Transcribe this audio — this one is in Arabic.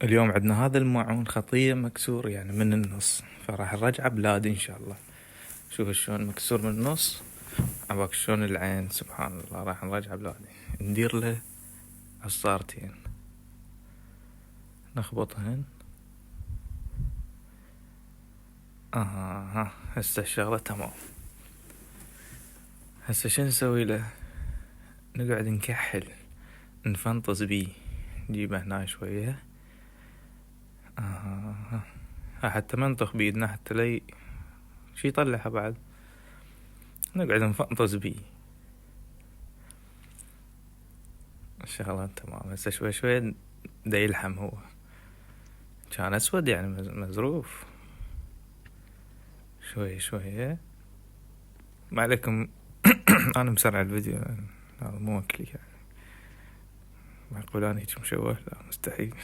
اليوم عندنا هذا الماعون خطية مكسور يعني من النص، فراح نرجعه بلادي إن شاء الله. شوف شلون مكسور من النص، عباك شلون العين، سبحان الله. راح نرجعه بلادي، ندير له عصارتين نخبطهن. هسه الشغلة تمام. هسه شو نسوي له؟ نقعد نكحل، نفنطز بيه، نجيبه هنا شوية. حتى منطخ بيدنا حتى لي شي يطلعها بعد. نقعد نفنطز بيه. الشغلات تمام. هسه شوي شوي دا يلحم. هو كان اسود يعني مزروف. شوي شوي ما عليكم. انا مسرع الفيديو، هذا مو اكلي يعني. معقول انا هيك مشوه؟ لا مستحيل.